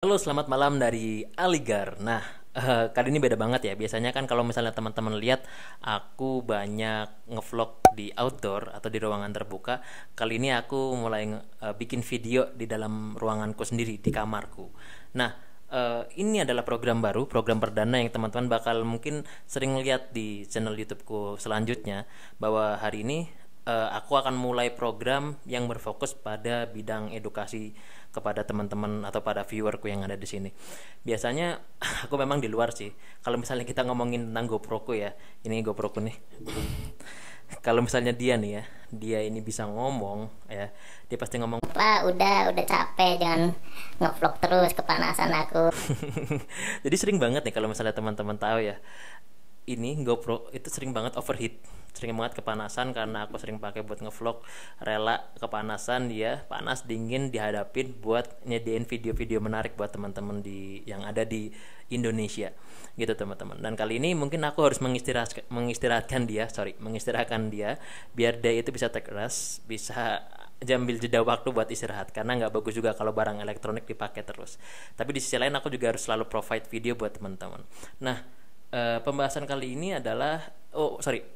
Halo, selamat malam dari Aligar. Nah, kali ini beda banget ya. Biasanya kan kalau misalnya teman-teman lihat aku banyak ngevlog di outdoor atau di ruangan terbuka. Kali ini aku mulai bikin video di dalam ruanganku sendiri di kamarku. Nah, ini adalah program baru, program perdana yang teman-teman bakal mungkin sering lihat di channel YouTubeku selanjutnya. Bahwa hari ini aku akan mulai program yang berfokus pada bidang edukasi kepada teman-teman atau pada viewerku yang ada di sini. Biasanya aku memang di luar sih. Kalau misalnya kita ngomongin tentang GoProku ya, ini GoProku nih. Kalau misalnya dia nih ya, dia ini bisa ngomong ya, dia pasti ngomong. Lah udah capek, jangan ngevlog terus, kepanasan aku. Jadi sering banget nih kalau misalnya teman-teman tahu ya, ini GoPro itu sering banget overheat, sering banget kepanasan karena aku sering pakai buat ngevlog. Rela kepanasan, dia panas dingin dihadapin buat nyediain video-video menarik buat teman-teman di yang ada di Indonesia gitu teman-teman. Dan kali ini mungkin aku harus mengistirahatkan dia biar dia itu bisa take rest, bisa jambil jeda waktu buat istirahat, karena nggak bagus juga kalau barang elektronik dipakai terus. Tapi di sisi lain aku juga harus selalu provide video buat teman-teman. Nah, pembahasan kali ini adalah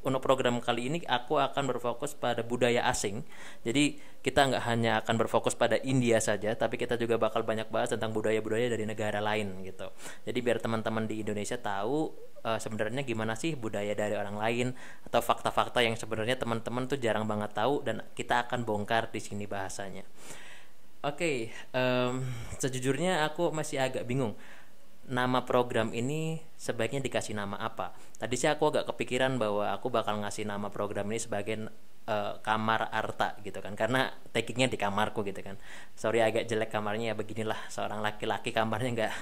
untuk program kali ini aku akan berfokus pada budaya asing. Jadi kita nggak hanya akan berfokus pada India saja, tapi kita juga bakal banyak bahas tentang budaya-budaya dari negara lain gitu. Jadi biar teman-teman di Indonesia tahu sebenarnya gimana sih budaya dari orang lain, atau fakta-fakta yang sebenarnya teman-teman tuh jarang banget tahu, dan kita akan bongkar di sini bahasanya. Oke, sejujurnya aku masih agak bingung nama program ini sebaiknya dikasih nama apa. Tadi sih aku agak kepikiran bahwa aku bakal ngasih nama program ini sebagai Kamar Arta gitu kan, karena takingnya di kamarku gitu kan. Sorry agak jelek kamarnya, ya beginilah seorang laki-laki kamarnya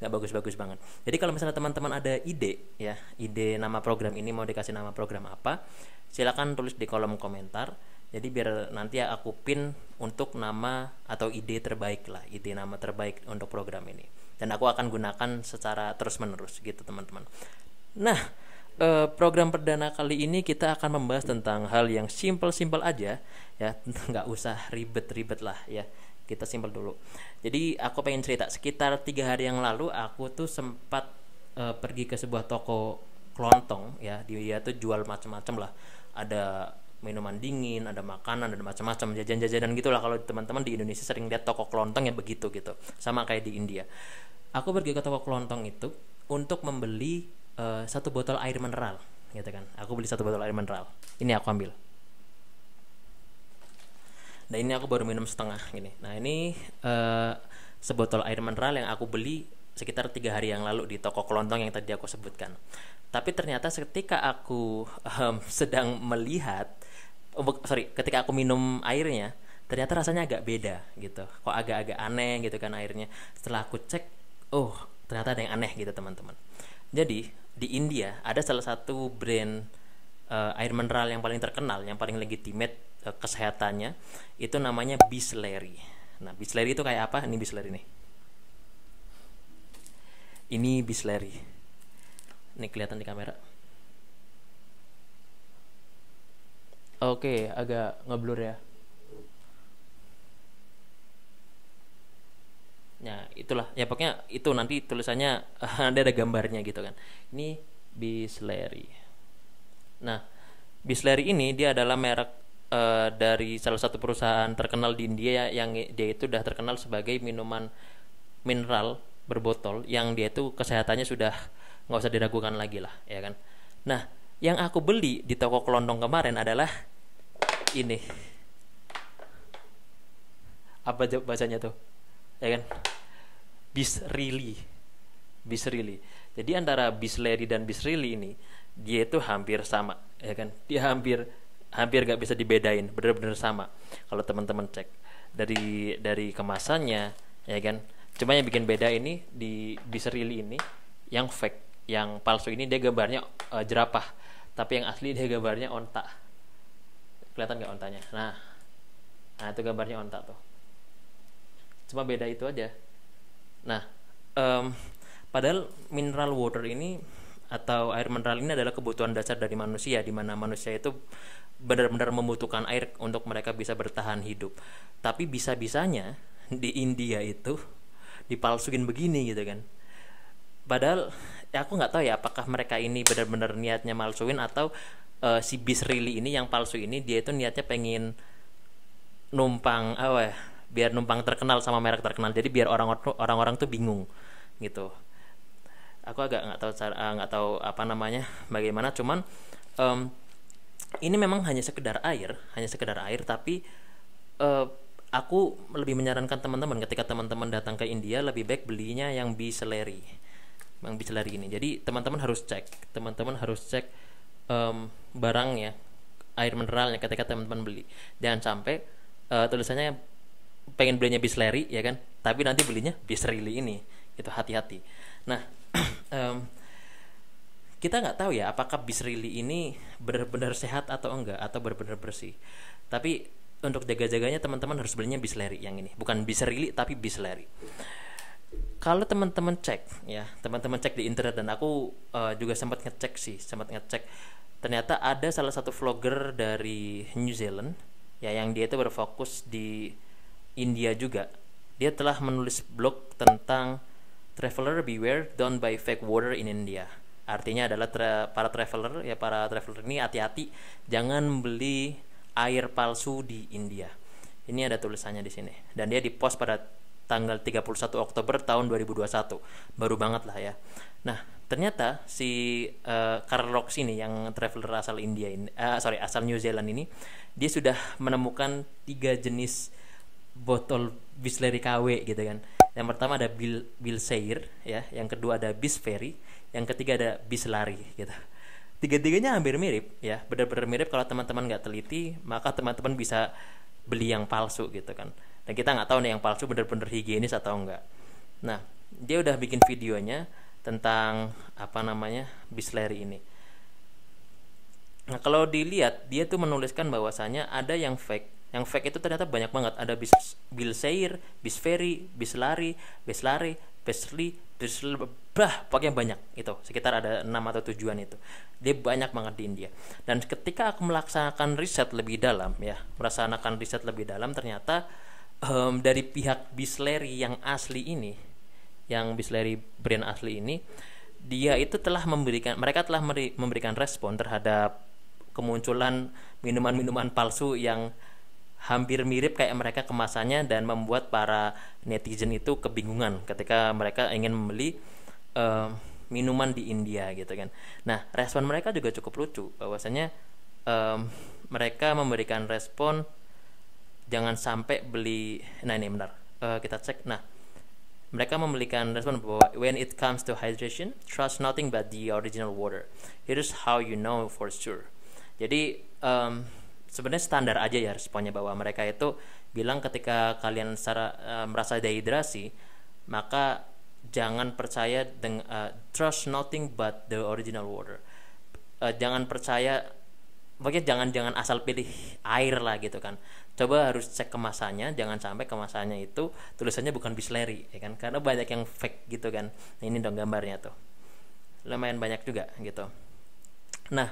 nggak bagus-bagus banget. Jadi kalau misalnya teman-teman ada ide ya, ide nama program ini mau dikasih nama program apa, silakan tulis di kolom komentar. Jadi biar nanti aku pin untuk nama atau ide terbaik lah, ide nama terbaik untuk program ini. Dan aku akan gunakan secara terus-menerus gitu teman-teman. Nah, program perdana kali ini kita akan membahas tentang hal yang simple-simple aja ya, nggak usah ribet-ribet lah ya. Kita simpel dulu. Jadi aku pengen cerita, sekitar 3 hari yang lalu aku tuh sempat pergi ke sebuah toko kelontong ya. Dia tuh jual macam-macam lah. Ada minuman dingin, ada makanan, ada macam-macam jajan-jajanan gitulah. Kalau teman-teman di Indonesia sering lihat toko kelontong ya begitu gitu, sama kayak di India. Aku pergi ke toko kelontong itu untuk membeli satu botol air mineral gitu kan. Aku beli satu botol air mineral, ini aku ambil. Nah ini aku baru minum setengah gini. Nah ini sebotol air mineral yang aku beli sekitar 3 hari yang lalu di toko kelontong yang tadi aku sebutkan. Tapi ternyata ketika aku sedang melihat, ketika aku minum airnya, ternyata rasanya agak beda gitu. Kok agak-agak aneh gitu kan airnya. Setelah aku cek, oh ternyata ada yang aneh gitu teman-teman. Jadi di India ada salah satu brand air mineral yang paling terkenal, yang paling legitimate kesehatannya, itu namanya Bisleri. Nah Bisleri itu kayak apa? Ini Bisleri nih. Ini Bisleri. Ini kelihatan di kamera. Oke, agak ngeblur ya. Ya itulah ya, pokoknya itu nanti tulisannya ada gambarnya gitu kan. Ini Bisleri. Nah Bisleri ini dia adalah merek dari salah satu perusahaan terkenal di India yang dia itu udah terkenal sebagai minuman mineral berbotol yang dia itu kesehatannya sudah nggak usah diragukan lagi lah ya kan. Nah yang aku beli di toko kelontong kemarin adalah ini, apa bacanya tuh ya kan, Bisrili. Bisrili. Jadi antara Bisleri dan Bisrili ini dia itu hampir sama ya kan. Dia hampir gak bisa dibedain, bener-bener sama kalau teman-teman cek dari kemasannya ya kan. Cuma yang bikin beda ini di Bisrili ini, yang fake, yang palsu ini dia gambarnya jerapah, tapi yang asli dia gambarnya onta. Kelihatan nggak ontanya? Nah itu gambarnya onta tuh. Cuma beda itu aja. Nah padahal mineral water ini atau air mineral ini adalah kebutuhan dasar dari manusia, di mana manusia itu benar-benar membutuhkan air untuk mereka bisa bertahan hidup. Tapi bisa-bisanya di India itu dipalsuin begini gitu kan. Padahal ya aku nggak tahu ya apakah mereka ini benar-benar niatnya malsuin atau si Bisrili ini yang palsu ini dia itu niatnya pengen numpang apa ya, biar numpang terkenal sama merek terkenal, jadi biar orang-orang tuh bingung gitu. Aku agak nggak tahu apa namanya bagaimana, cuman ini memang hanya sekedar air tapi aku lebih menyarankan teman-teman ketika teman-teman datang ke India lebih baik belinya yang Bisleri ini. Jadi teman-teman harus cek barangnya, air mineralnya ketika teman-teman beli. Jangan sampai tulisannya pengen belinya Bisleri ya kan, tapi nanti belinya Bisrili ini. Itu hati-hati. Nah, kita nggak tahu ya apakah Bisrili ini benar-benar sehat atau enggak, atau benar-benar bersih. Tapi untuk jaga-jaganya teman-teman harus belinya Bisleri yang ini, bukan Bisrili tapi Bisleri. Kalau teman-teman cek di internet, dan aku juga sempat ngecek, ternyata ada salah satu vlogger dari New Zealand ya, yang dia itu berfokus di India juga. Dia telah menulis blog tentang traveler beware, don't buy fake water in India. Artinya adalah para traveler ini hati-hati, jangan beli air palsu di India. Ini ada tulisannya di sini, dan dia dipost pada tanggal 31 Oktober tahun 2021. Baru banget lah ya. Nah, ternyata si Carl Rocks ini yang traveler asal asal New Zealand ini, dia sudah menemukan 3 jenis botol Bisleri KW gitu kan. Yang pertama ada Bilseir ya, yang kedua ada Bisferi, yang ketiga ada Bislari gitu. Tiga-tiganya hampir mirip ya, benar-benar mirip. Kalau teman-teman nggak teliti, maka teman-teman bisa beli yang palsu gitu kan. Dan kita nggak tahu nih yang palsu benar-benar higienis atau enggak. Nah, dia udah bikin videonya tentang Bisleri ini. Nah, kalau dilihat dia tuh menuliskan bahwasanya ada yang fake. Yang fake itu ternyata banyak banget. Ada Bilseir, Bisferi, Bislari, Besli, pokoknya banyak itu. Sekitar ada 6 atau 7-an itu. Dia banyak banget di India. Dan ketika aku melaksanakan riset lebih dalam, ternyata dari pihak Bisleri yang asli ini, yang Bisleri brand asli ini, mereka telah memberikan respon terhadap kemunculan minuman-minuman palsu yang hampir mirip kayak mereka kemasannya, dan membuat para netizen itu kebingungan ketika mereka ingin membeli minuman di India gitu kan. Nah, respon mereka juga cukup lucu, bahwasanya mereka memberikan respon jangan sampai beli. Nah, ini benar. Kita cek. Nah, mereka memberikan respon bahwa when it comes to hydration, trust nothing but the original water. Here's how you know for sure. Jadi sebenarnya standar aja ya responnya, bahwa mereka itu bilang ketika kalian merasa dehidrasi, maka jangan percaya trust nothing but the original water. Jangan percaya, pokoknya jangan asal pilih air lah gitu kan. Coba harus cek kemasannya, jangan sampai kemasannya itu tulisannya bukan Bisleri ya kan, karena banyak yang fake gitu kan. Nah, ini dong gambarnya tuh, lumayan banyak juga gitu. Nah,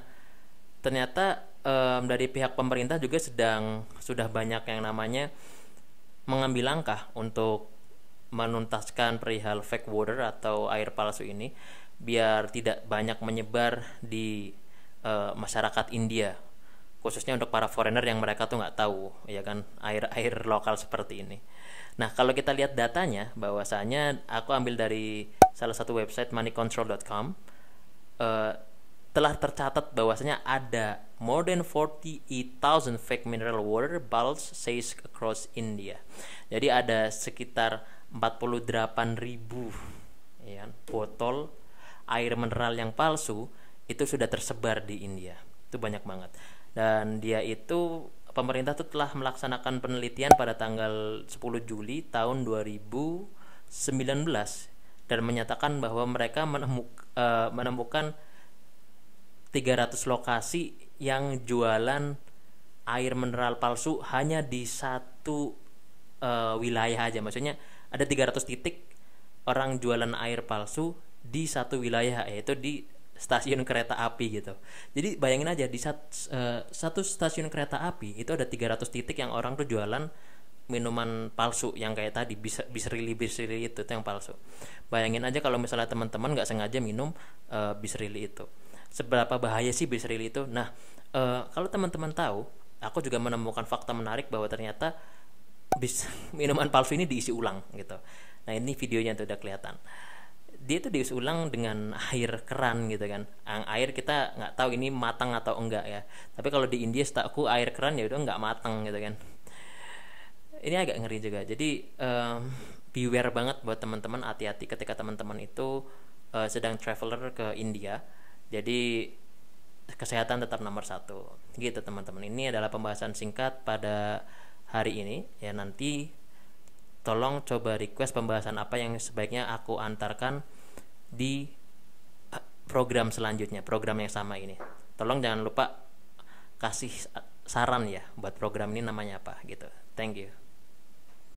ternyata dari pihak pemerintah juga sudah banyak yang namanya mengambil langkah untuk menuntaskan perihal fake water atau air palsu ini, biar tidak banyak menyebar di masyarakat India, khususnya untuk para foreigner yang mereka tuh nggak tahu ya kan air lokal seperti ini. Nah, kalau kita lihat datanya, bahwasanya aku ambil dari salah satu website moneycontrol.com, telah tercatat bahwasanya ada more than 48,000 fake mineral water bottles seized across India. Jadi ada sekitar 48.000 ya, botol air mineral yang palsu itu sudah tersebar di India. Itu banyak banget. Dan pemerintah itu telah melaksanakan penelitian pada tanggal 10 Juli tahun 2019 dan menyatakan bahwa mereka menemukan 300 lokasi yang jualan air mineral palsu hanya di satu wilayah aja. Maksudnya ada 300 titik orang jualan air palsu di satu wilayah, yaitu di stasiun kereta api gitu. Jadi bayangin aja, di satu stasiun kereta api itu ada 300 titik yang orang tuh jualan minuman palsu yang kayak tadi, Bisrilli itu yang palsu. Bayangin aja kalau misalnya teman-teman nggak sengaja minum Bisrilli itu, seberapa bahaya sih Bisrilli itu. Nah, kalau teman-teman tahu, aku juga menemukan fakta menarik bahwa ternyata minuman palsu ini diisi ulang gitu. Nah, ini videonya tuh udah kelihatan. Dia itu diisi ulang dengan air keran gitu kan. Air kita nggak tahu ini matang atau enggak ya. Tapi kalau di India setahu air keran ya udah nggak matang gitu kan. Ini agak ngeri juga. Jadi beware banget buat teman-teman, hati-hati ketika teman-teman itu sedang traveler ke India. Jadi kesehatan tetap nomor 1 gitu teman-teman. Ini adalah pembahasan singkat pada hari ini ya. Nanti tolong coba request pembahasan apa yang sebaiknya aku antarkan di program selanjutnya, program yang sama ini. Tolong jangan lupa kasih saran ya buat program ini namanya apa gitu. Thank you.